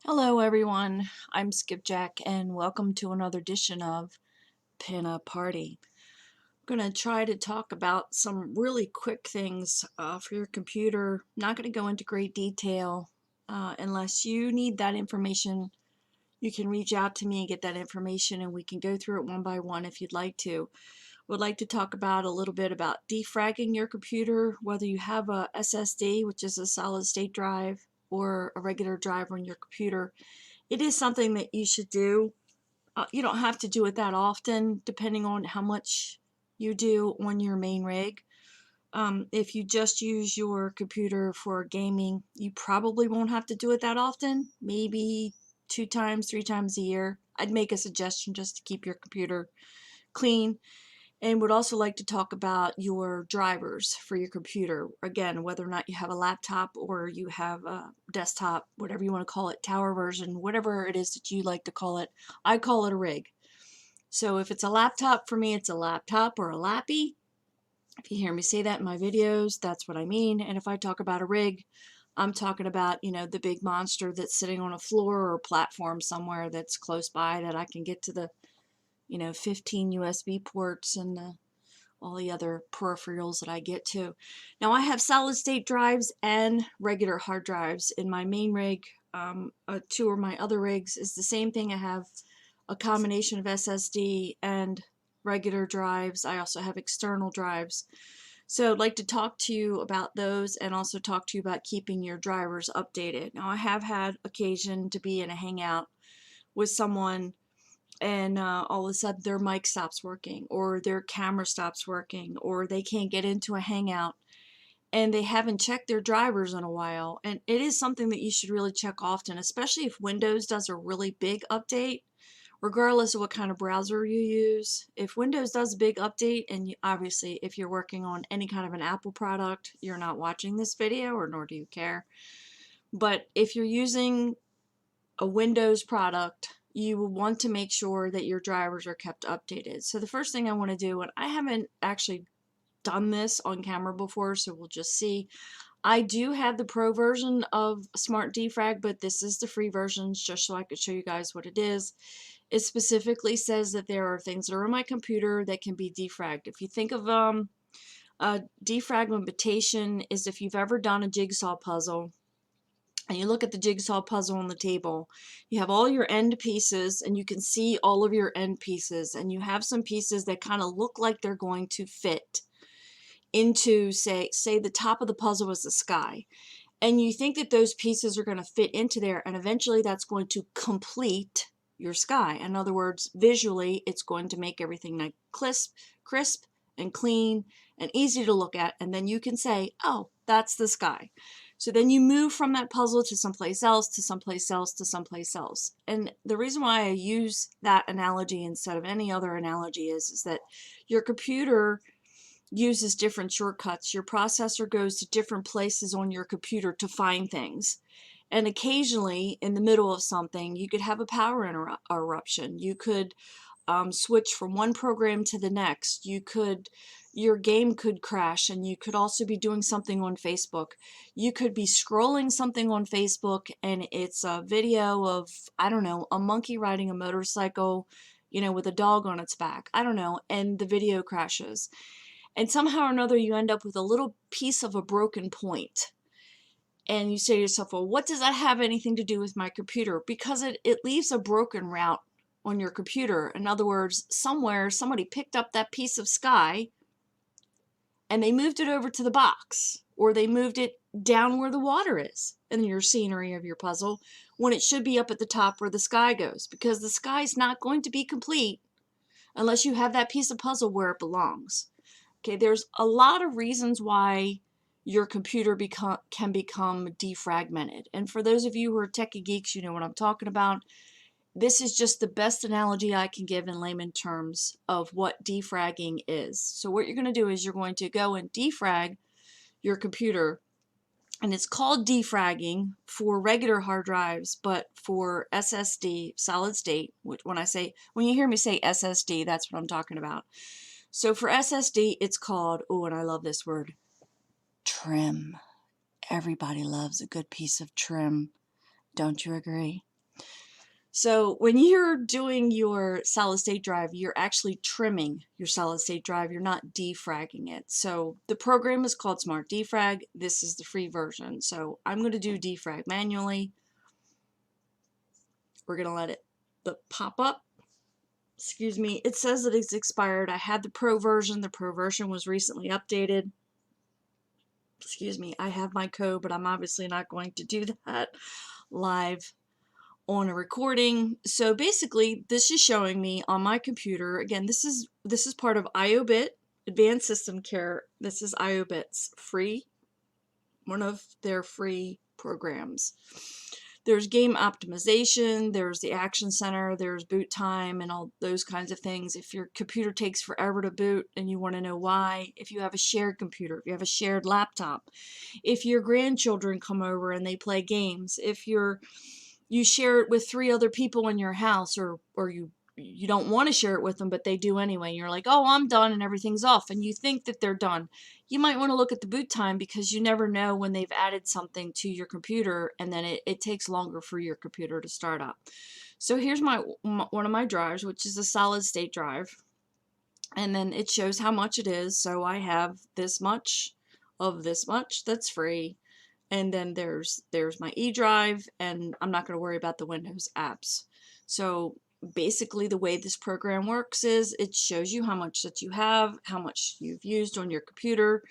Hello everyone, I'm Skipjack and welcome to another edition of Pin Up Party. I'm going to try to talk about some really quick things for your computer. I'm not going to go into great detail unless you need that information. You can reach out to me and get that information and we can go through it one by one if you'd like to. Would like to talk about a little bit about defragging your computer, whether you have a SSD, which is a solid state drive, or a regular drive on your computer. It is something that you should do. You don't have to do it that often, depending on how much you do on your main rig. If you just use your computer for gaming, you probably won't have to do it that often, maybe 2 times, 3 times a year. I'd make a suggestion just to keep your computer clean. And would also like to talk about your drivers for your computer. Again, whether or not you have a laptop or you have a desktop, whatever you want to call it, tower version, whatever it is that you like to call it. I call it a rig. So if it's a laptop, for me, it's a laptop or a lappy. If you hear me say that in my videos, that's what I mean. And if I talk about a rig, I'm talking about, the big monster that's sitting on a floor or platform somewhere that's close by that I can get to the 15 USB ports and all the other peripherals that I get to. Now I have solid state drives and regular hard drives in my main rig. Two of my other rigs is the same thing. I have a combination of SSD and regular drives. I also have external drives. So I'd like to talk to you about those and also talk to you about keeping your drivers updated. Now I have had occasion to be in a hangout with someone and all of a sudden their mic stops working or their camera stops working or they can't get into a hangout and they haven't checked their drivers in a while. And it is something that you should really check often, especially if Windows does a really big update, regardless of what kind of browser you use. If Windows does a big update, and obviously if you're working on any kind of an Apple product, you're not watching this video, or nor do you care. But if you're using a Windows product, you will want to make sure that your drivers are kept updated. So the first thing I want to do, and I haven't actually done this on camera before, so we'll just see. I do have the pro version of Smart Defrag, but this is the free version just so I could show you guys what it is. It specifically says that there are things that are on my computer that can be defragged. If you think of a defragmentation is if you've ever done a jigsaw puzzle, and you look at the jigsaw puzzle on the table, you have all your end pieces and you can see all of your end pieces, and you have some pieces that kind of look like they're going to fit into, say the top of the puzzle is the sky, and you think that those pieces are going to fit into there, and eventually that's going to complete your sky. In other words, visually it's going to make everything like crisp and clean and easy to look at, and then you can say, oh, that's the sky. So then you move from that puzzle to someplace else, to someplace else, to someplace else. And the reason why I use that analogy instead of any other analogy is that your computer uses different shortcuts. Your processor goes to different places on your computer to find things. And occasionally, in the middle of something, you could have a power interruption. You could switch from one program to the next. Your game could crash, and you could also be doing something on Facebook. You could be scrolling something on Facebook and it's a video of, I don't know, a monkey riding a motorcycle, with a dog on its back. I don't know, and the video crashes. And somehow or another you end up with a little piece of a broken point. And you say to yourself, well, what does that have anything to do with my computer? Because it leaves a broken route on your computer. In other words, somewhere somebody picked up that piece of sky and they moved it over to the box, or they moved it down where the water is in your scenery of your puzzle, when it should be up at the top where the sky goes, because the sky's not going to be complete unless you have that piece of puzzle where it belongs. Okay, there's a lot of reasons why your computer can become defragmented. And for those of you who are techie geeks, you know what I'm talking about. This is just the best analogy I can give in layman terms of what defragging is. So what you're going to do is you're going to go and defrag your computer. And it's called defragging for regular hard drives, but for SSD, solid state, when you hear me say SSD, that's what I'm talking about. So for SSD, it's called, oh, and I love this word, trim. Everybody loves a good piece of trim. Don't you agree? So when you're doing your solid state drive, you're actually trimming your solid state drive. You're not defragging it. So the program is called Smart Defrag. This is the free version. So I'm going to do defrag manually. We're going to let it pop up. Excuse me. It says that it's expired. I had the pro version. The pro version was recently updated. Excuse me. I have my code, but I'm obviously not going to do that live on a recording. So basically this is showing me on my computer, again, this is part of IOBit Advanced System Care. This is IOBit's free, one of their free programs. There's game optimization, there's the action center, there's boot time and all those kinds of things. If your computer takes forever to boot and you want to know why, if you have a shared computer, if you have a shared laptop, if your grandchildren come over and they play games, if you share it with 3 other people in your house, or you don't want to share it with them, but they do anyway. You're like, oh, I'm done, and everything's off, and you think that they're done. You might want to look at the boot time, because you never know when they've added something to your computer, and then it takes longer for your computer to start up. So here's one of my drives, which is a solid state drive, and then it shows how much it is. So I have this much of this much that's free. And then there's my E drive, and I'm not going to worry about the Windows apps. So basically the way this program works is it shows you how much that you have, how much you've used on your computer.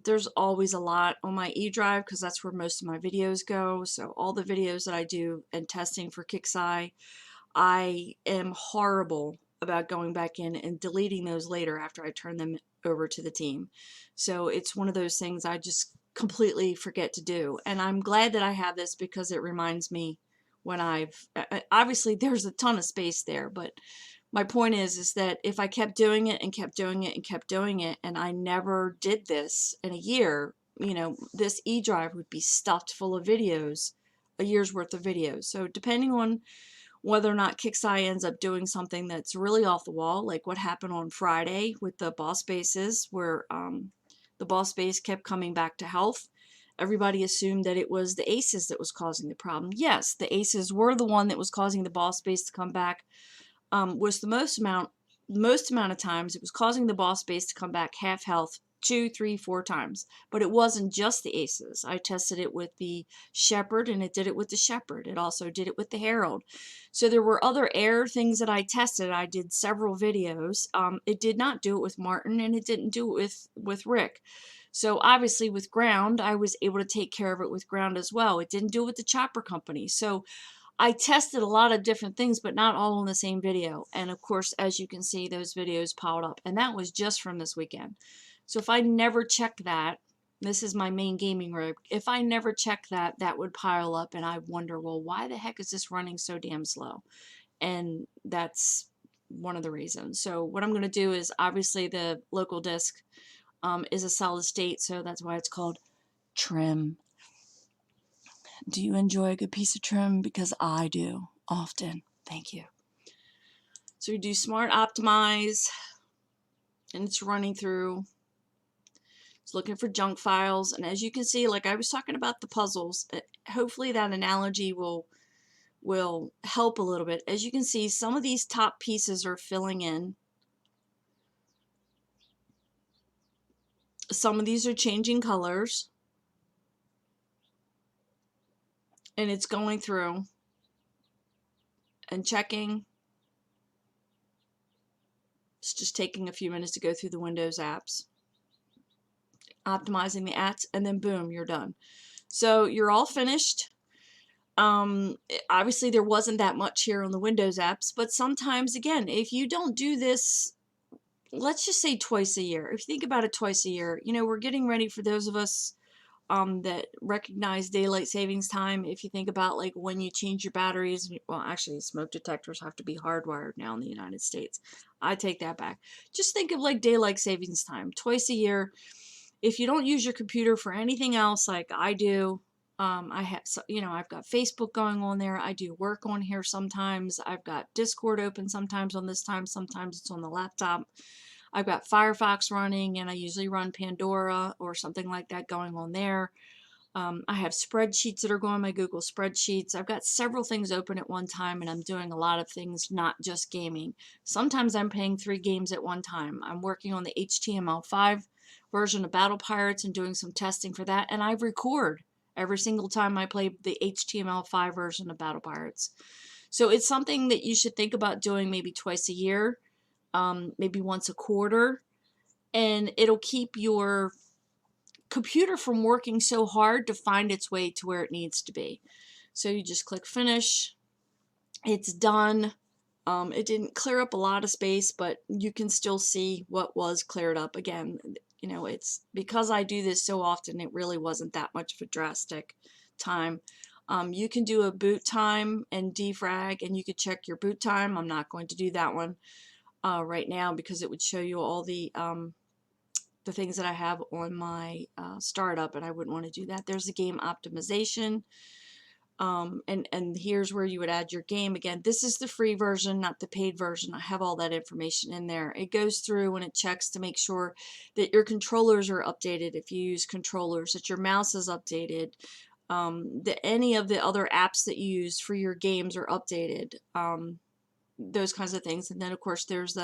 There's always a lot on my E drive because that's where most of my videos go. So all the videos that I do and testing for KIXEYE, I am horrible about going back in and deleting those later after I turn them over to the team. So it's one of those things I just completely forget to do. And I'm glad that I have this, because it reminds me when obviously there's a ton of space there, but my point is that if I kept doing it and kept doing it and kept doing it, and I never did this in a year, you know, this E drive would be stuffed full of videos, a year's worth of videos. So depending on whether or not KIXEYE ends up doing something that's really off the wall, like what happened on Friday with the boss bases, where the boss base kept coming back to health. Everybody assumed that it was the aces that was causing the problem. Yes, the aces were the one that was causing the boss base to come back. Was the most amount of times it was causing the boss base to come back half health 2, 3, 4 times. But it wasn't just the aces. I tested it with the shepherd, and it did it with the shepherd. It also did it with the herald. So there were other error things that I tested. I did several videos. It did not do it with Martin, and it didn't do it with Rick. So obviously with ground, I was able to take care of it with ground as well. It didn't do it with the chopper company. So I tested a lot of different things, but not all in the same video. And of course, as you can see, those videos piled up, and that was just from this weekend. So if I never check that, this is my main gaming rig. If I never check that, that would pile up, and I wonder, well, why the heck is this running so damn slow? And that's one of the reasons. So what I'm going to do is, obviously the local disk is a solid state, so that's why it's called trim. Do you enjoy a good piece of trim? Because I do often. Thank you. So we do Smart Optimize, and it's running through. It's looking for junk files, and as you can see, like I was talking about the puzzles, hopefully that analogy will help a little bit. As you can see, some of these top pieces are filling in. Some of these are changing colors, and it's going through and checking. It's just taking a few minutes to go through the Windows apps, optimizing the apps, and then boom, you're done. So you're all finished. Obviously there wasn't that much here on the Windows apps, but sometimes, again, if you don't do this, let's just say twice a year. If you think about it, twice a year, you know, we're getting ready for those of us that recognize daylight savings time. If you think about like when you change your batteries, well, actually smoke detectors have to be hardwired now in the United States. I take that back. Just think of like daylight savings time twice a year. If you don't use your computer for anything else like I do, I have, you know, I've got Facebook going on there. I do work on here sometimes. I've got Discord open sometimes on this time. Sometimes it's on the laptop. I've got Firefox running, and I usually run Pandora or something like that going on there. I have spreadsheets that are going on my Google spreadsheets. I've got several things open at one time, and I'm doing a lot of things, not just gaming. Sometimes I'm playing 3 games at one time. I'm working on the HTML5 version of Battle Pirates and doing some testing for that, and I record every single time I play the HTML5 version of Battle Pirates. So it's something that you should think about doing maybe twice a year, maybe once a quarter, and it'll keep your computer from working so hard to find its way to where it needs to be. So you just click finish. It's done. It didn't clear up a lot of space, but you can still see what was cleared up. Again, you know, it's because I do this so often, it really wasn't that much of a drastic time. You can do a boot time and defrag, and you could check your boot time. I'm not going to do that one right now because it would show you all the things that I have on my startup, and I wouldn't want to do that. There's the game optimization, and here's where you would add your game. Again, this is the free version, not the paid version. I have all that information in there. It goes through and it checks to make sure that your controllers are updated if you use controllers, that your mouse is updated, that any of the other apps that you use for your games are updated, those kinds of things. And then of course there's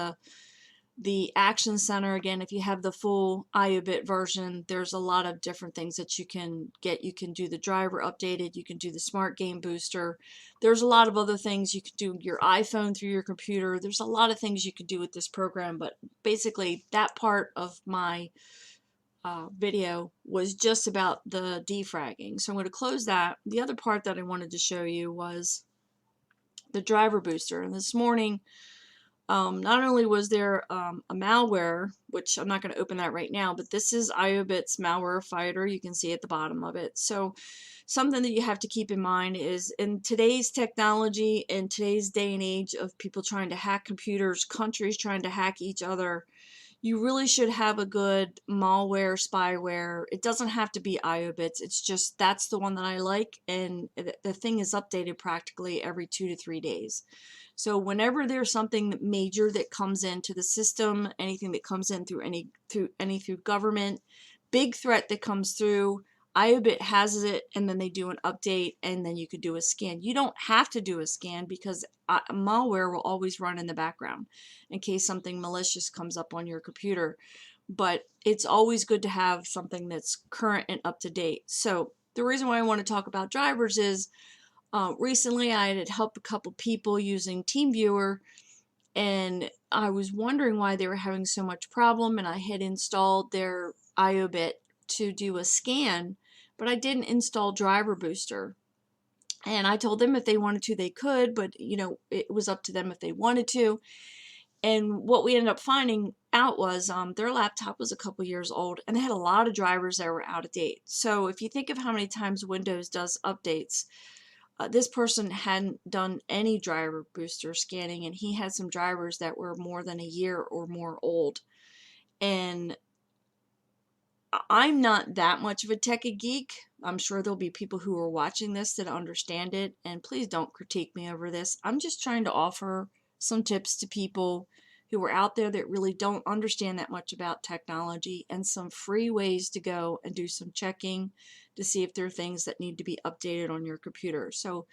the Action Center. Again, if you have the full IOBit version, there's a lot of different things that you can get. You can do the driver updated, you can do the Smart Game Booster. There's a lot of other things. You can do your iPhone through your computer. There's a lot of things you can do with this program, but basically that part of my video was just about the defragging. So I'm going to close that. The other part that I wanted to show you was the driver booster. And this morning, not only was there a malware, which I'm not going to open that right now, but this is IOBit's malware fighter. You can see at the bottom of it. So something that you have to keep in mind is in today's technology, in today's day and age of people trying to hack computers, countries trying to hack each other, you really should have a good malware, spyware. It doesn't have to be IOBits. It's just that's the one that I like, and the thing is updated practically every 2 to 3 days. So whenever there's something major that comes into the system, anything that comes in through government, big threat that comes through, IOBit has it, and then they do an update, and then you could do a scan. You don't have to do a scan because malware will always run in the background in case something malicious comes up on your computer. But it's always good to have something that's current and up to date. So the reason why I want to talk about drivers is recently I had helped a couple people using TeamViewer, and I was wondering why they were having so much problem, and I had installed their IOBit to do a scan, but I didn't install Driver Booster. And I told them if they wanted to, they could, but you know, it was up to them if they wanted to. And what we ended up finding out was their laptop was a couple years old, and they had a lot of drivers that were out of date. So if you think of how many times Windows does updates, this person hadn't done any driver booster scanning, and he had some drivers that were more than a year or more old. And I'm not that much of a techie geek. I'm sure there'll be people who are watching this that understand it, and please don't critique me over this. I'm just trying to offer some tips to people who are out there that really don't understand that much about technology, and some free ways to go and do some checking to see if there are things that need to be updated on your computer. So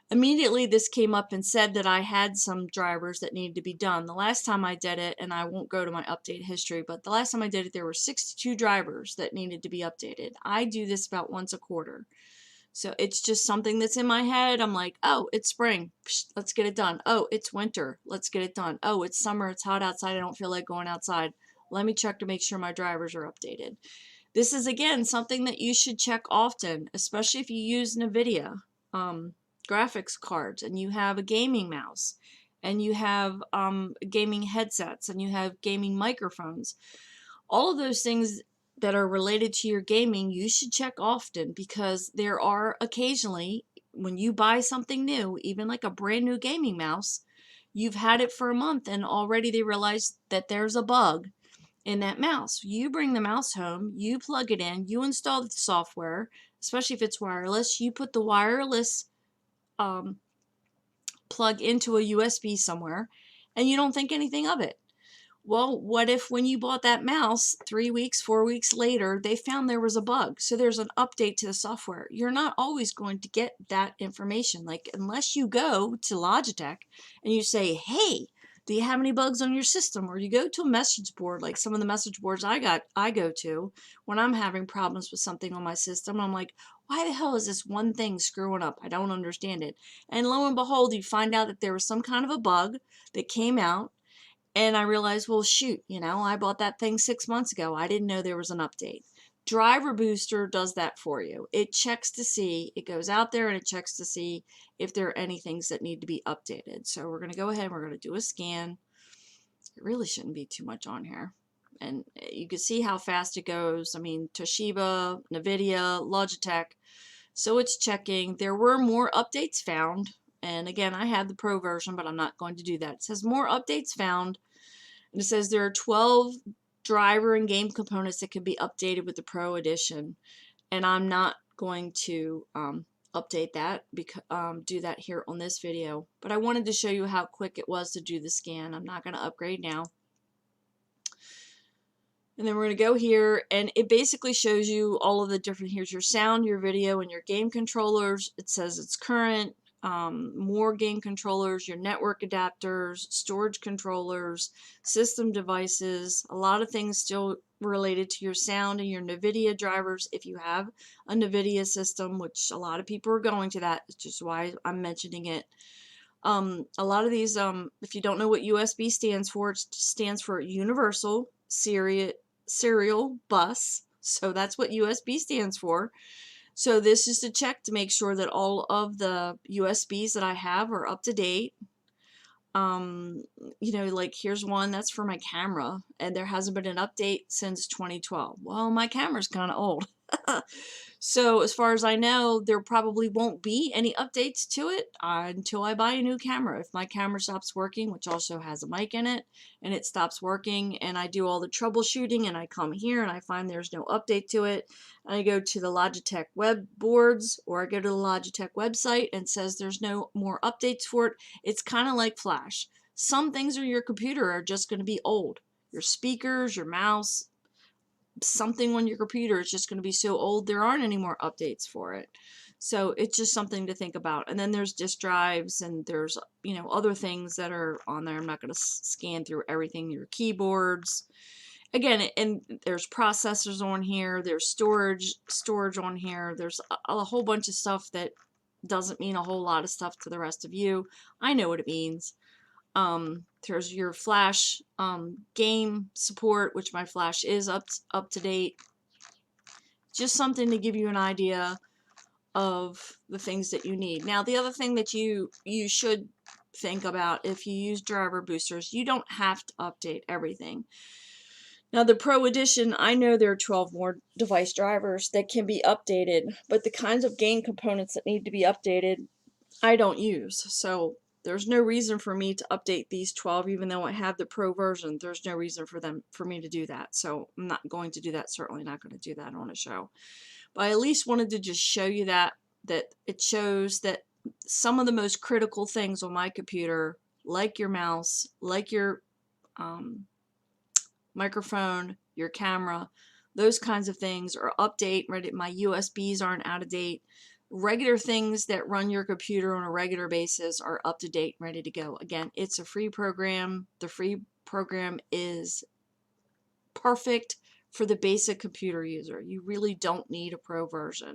immediately this came up and said that I had some drivers that needed to be done. The last time I did it, and I won't go to my update history, but the last time I did it, there were 62 drivers that needed to be updated. I do this about once a quarter. So it's just something that's in my head. I'm like, oh, it's spring. Let's get it done. Oh, it's winter. Let's get it done. Oh, it's summer. It's hot outside. I don't feel like going outside. Let me check to make sure my drivers are updated. This is, again, something that you should check often, especially if you use NVIDIA graphics cards and you have a gaming mouse and you have gaming headsets and you have gaming microphones. All of those things that are related to your gaming, you should check often, because there are occasionally, when you buy something new, even like a brand new gaming mouse, you've had it for a month and already they realize that there's a bug in that mouse. You bring the mouse home, you plug it in, you install the software, especially if it's wireless, you put the wireless plug into a USB somewhere, and you don't think anything of it. Well, what if when you bought that mouse 3 weeks, 4 weeks later, they found there was a bug? So there's an update to the software. You're not always going to get that information. Like, unless you go to Logitech and you say, hey, do you have any bugs on your system? Or you go to a message board, like some of the message boards I go to when I'm having problems with something on my system. I'm like, why the hell is this one thing screwing up? I don't understand it. And lo and behold, you find out that there was some kind of a bug that came out. And I realized, well, shoot, I bought that thing 6 months ago. I didn't know there was an update. Driver Booster does that for you. It checks to see, it goes out there and it checks to see if there are any things that need to be updated. So we're going to go ahead and we're going to do a scan. It really shouldn't be too much on here. And you can see how fast it goes. I mean, Toshiba, NVIDIA, Logitech. So it's checking. There were more updates found. And again, I had the Pro version, but I'm not going to do that. It says more updates found. And it says there are 12 driver and game components that can be updated with the Pro Edition. And I'm not going to update that, do that here on this video. But I wanted to show you how quick it was to do the scan. I'm not going to upgrade now. And then we're going to go here, and it basically shows you all of the different, here's your sound, your video, and your game controllers. It says it's current, more game controllers, your network adapters, storage controllers, system devices, a lot of things still related to your sound and your NVIDIA drivers if you have a NVIDIA system, which a lot of people are going to that, which is why I'm mentioning it. A lot of these, if you don't know what USB stands for, it stands for Universal Serial Bus. So that's what USB stands for. So this is to check to make sure that all of the USBs that I have are up to date. Like here's one that's for my camera, and there hasn't been an update since 2012. Well, my camera's kind of old. So as far as I know, there probably won't be any updates to it until I buy a new camera. If my camera stops working, which also has a mic in it, and it stops working, and I do all the troubleshooting, and I come here and I find there's no update to it, and I go to the Logitech web boards, or I go to the Logitech website and it says there's no more updates for it. It's kind of like Flash. Some things on your computer are just going to be old. Your speakers, your mouse, something on your computer is just going to be so old there aren't any more updates for it. So it's just something to think about. And then there's disk drives, and there's other things that are on there. I'm not going to scan through everything. Your keyboards, again, and there's processors on here, there's storage on here, there's a whole bunch of stuff that doesn't mean a whole lot of stuff to the rest of you. I know what it means. There's your Flash game support, which my Flash is up to date. Just something to give you an idea of the things that you need. Now, the other thing that you should think about if you use driver boosters, you don't have to update everything. Now, the Pro Edition, I know there are 12 more device drivers that can be updated, but the kinds of game components that need to be updated, I don't use. So there's no reason for me to update these 12, even though I have the Pro version. There's no reason for me to do that. So I'm not going to do that. Certainly not going to do that on a show. But I at least wanted to just show you that it shows that some of the most critical things on my computer, like your mouse, like your microphone, your camera, those kinds of things are update ready. My USBs aren't out of date. Regular things that run your computer on a regular basis are up to date and ready to go. Again, it's a free program. The free program is perfect for the basic computer user. You really don't need a Pro version.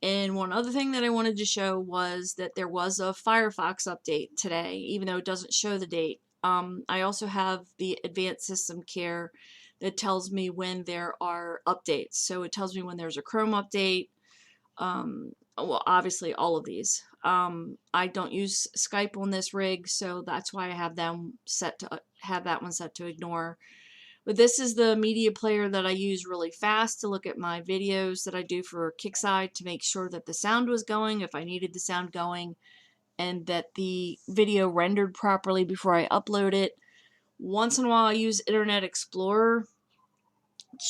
And one other thing that I wanted to show was that there was a Firefox update today, even though it doesn't show the date. I also have the Advanced System Care that tells me when there are updates. So it tells me when there's a Chrome update. Well, obviously all of these. I don't use Skype on this rig, so that's why I have them set to have that one set to ignore. But this is the media player that I use really fast to look at my videos that I do for Kickside to make sure that the sound was going, if I needed the sound going, and that the video rendered properly before I upload it. Once in a while I use Internet Explorer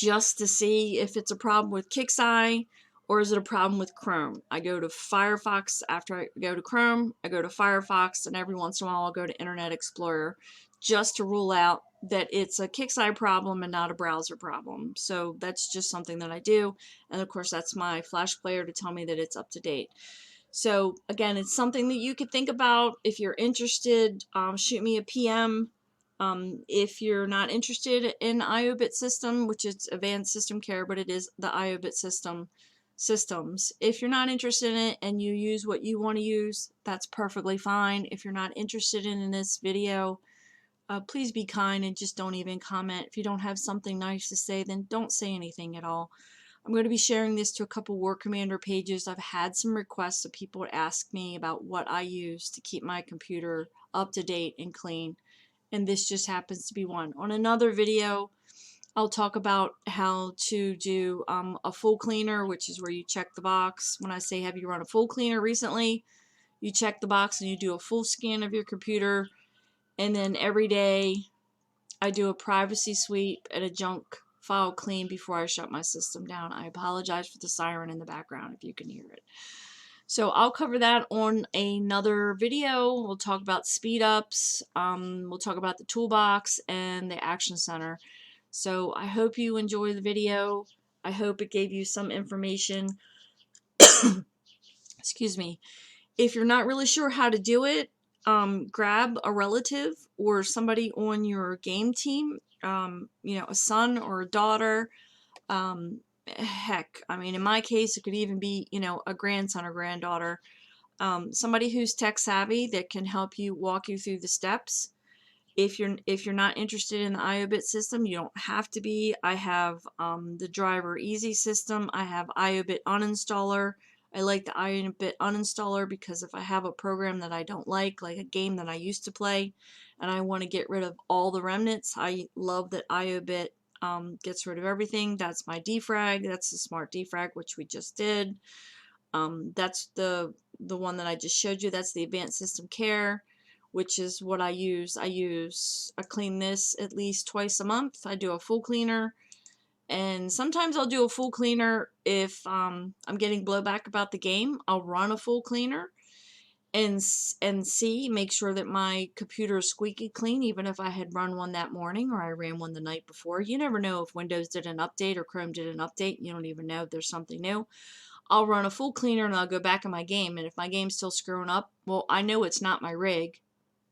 just to see if it's a problem with Kickside, or is it a problem with Chrome? I go to Firefox. After I go to Chrome, I go to Firefox, and every once in a while I'll go to Internet Explorer just to rule out that it's a kick-side problem and not a browser problem. So that's just something that I do. And of course, that's my Flash player to tell me that it's up to date. So again, it's something that you could think about. If you're interested, shoot me a PM. If you're not interested in IOBIT system, which is Advanced System Care, but it is the IOBIT systems. If you're not interested in it and you use what you want to use, that's perfectly fine. If you're not interested in this video, please be kind and just don't even comment. If you don't have something nice to say, then don't say anything at all. I'm going to be sharing this to a couple War Commander pages. I've had some requests of people to ask me about what I use to keep my computer up to date and clean, and this just happens to be one. On another video, I'll talk about how to do a full cleaner, which is where you check the box. When I say have you run a full cleaner recently, you check the box and you do a full scan of your computer, and then every day I do a privacy sweep and a junk file clean before I shut my system down. I apologize for the siren in the background if you can hear it. So I'll cover that on another video. We'll talk about speed ups, we'll talk about the toolbox and the action center. So I hope you enjoy the video. I hope it gave you some information. Excuse me. If you're not really sure how to do it, grab a relative or somebody on your game team, you know, a son or a daughter. Heck, I mean, in my case, it could even be, you know, a grandson or granddaughter. Somebody who's tech savvy that can help you walk you through the steps. If you're not interested in the IOBIT system, you don't have to be. I have the driver easy system. I have IOBIT uninstaller. I like the IOBIT uninstaller because if I have a program that I don't like a game that I used to play, and I want to get rid of all the remnants, I love that IOBIT gets rid of everything. That's my defrag. That's the smart defrag, which we just did. That's the one that I just showed you. That's the Advanced System Care, which is what I use. I clean this at least twice a month. I do a full cleaner. And sometimes I'll do a full cleaner if I'm getting blowback about the game. I'll run a full cleaner and make sure that my computer is squeaky clean, even if I had run one that morning or I ran one the night before. You never know if Windows did an update or Chrome did an update. You don't even know if there's something new. I'll run a full cleaner and I'll go back in my game. And if my game's still screwing up, well, I know it's not my rig.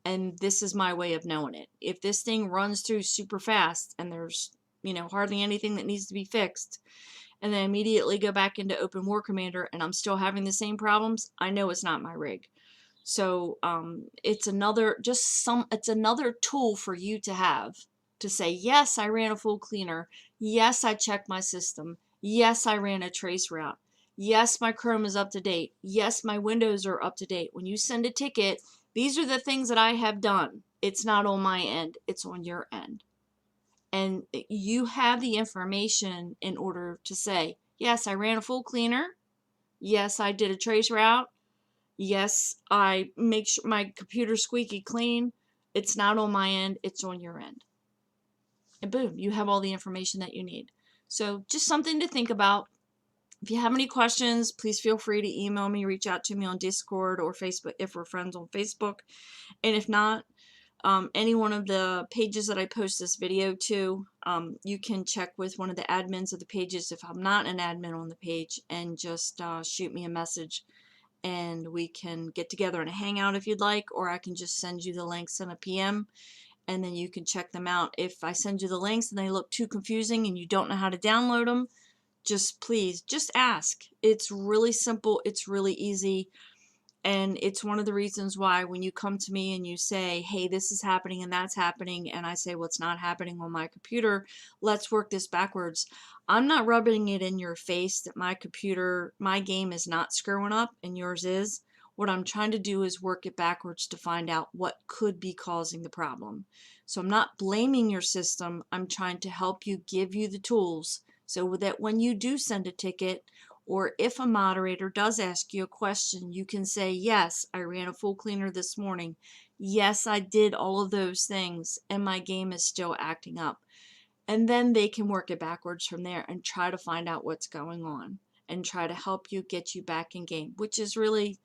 And this is my way of knowing it. If this thing runs through super fast and there's, you know, hardly anything that needs to be fixed, and then immediately go back into Open War Commander and I'm still having the same problems, I know it's not my rig. So it's another tool for you to have to say, yes, I ran a full cleaner. Yes, I checked my system. Yes, I ran a trace route. Yes, my Chrome is up to date. Yes, my Windows are up to date. When you send a ticket, these are the things that I have done. It's not on my end. It's on your end. And you have the information in order to say, yes, I ran a full cleaner. Yes, I did a trace route. Yes, I make sure my computer's squeaky clean. It's not on my end. It's on your end. And boom, you have all the information that you need. So just something to think about. If you have any questions, please feel free to email me, reach out to me on Discord or Facebook if we're friends on Facebook. And if not, any one of the pages that I post this video to, you can check with one of the admins of the pages if I'm not an admin on the page, and just shoot me a message and we can get together in a hangout if you'd like, or I can just send you the links in a PM and then you can check them out. If I send you the links and they look too confusing and you don't know how to download them, please ask. It's really simple, it's really easy, and it's one of the reasons why when you come to me and you say, hey, this is happening and that's happening, and I say, well, it's not happening on my computer, let's work this backwards. I'm not rubbing it in your face that my game is not screwing up and yours is. What I'm trying to do is work it backwards to find out what could be causing the problem. So I'm not blaming your system, I'm trying to help you, give you the tools so that when you do send a ticket, or if a moderator does ask you a question, you can say, yes, I ran a full cleaner this morning. Yes, I did all of those things and my game is still acting up. And then they can work it backwards from there and try to find out what's going on. and try to help you get you back in game, which is really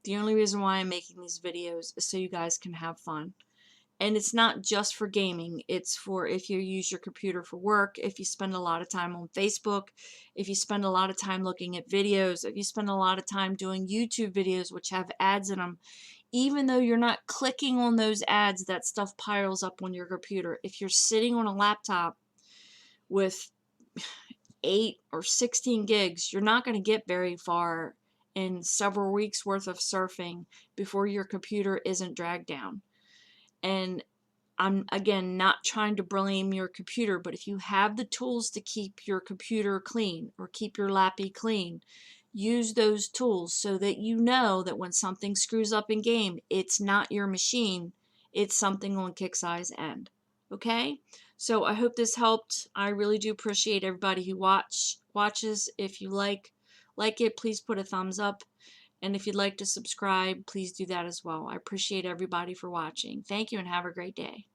the only reason why I'm making these videos, is so you guys can have fun. And it's not just for gaming, it's for if you use your computer for work, if you spend a lot of time on Facebook, if you spend a lot of time looking at videos, if you spend a lot of time doing YouTube videos which have ads in them. Even though you're not clicking on those ads, that stuff piles up on your computer. If you're sitting on a laptop with 8 or 16 gigs, you're not going to get very far in several weeks worth of surfing before your computer isn't dragged down. And I'm, again, not trying to blame your computer, but if you have the tools to keep your computer clean or keep your lappy clean, use those tools so that you know that when something screws up in game, it's not your machine, it's something on KickSi's end. Okay? So I hope this helped. I really do appreciate everybody who watches. If you like it, please put a thumbs up. And if you'd like to subscribe, please do that as well. I appreciate everybody for watching. Thank you and have a great day.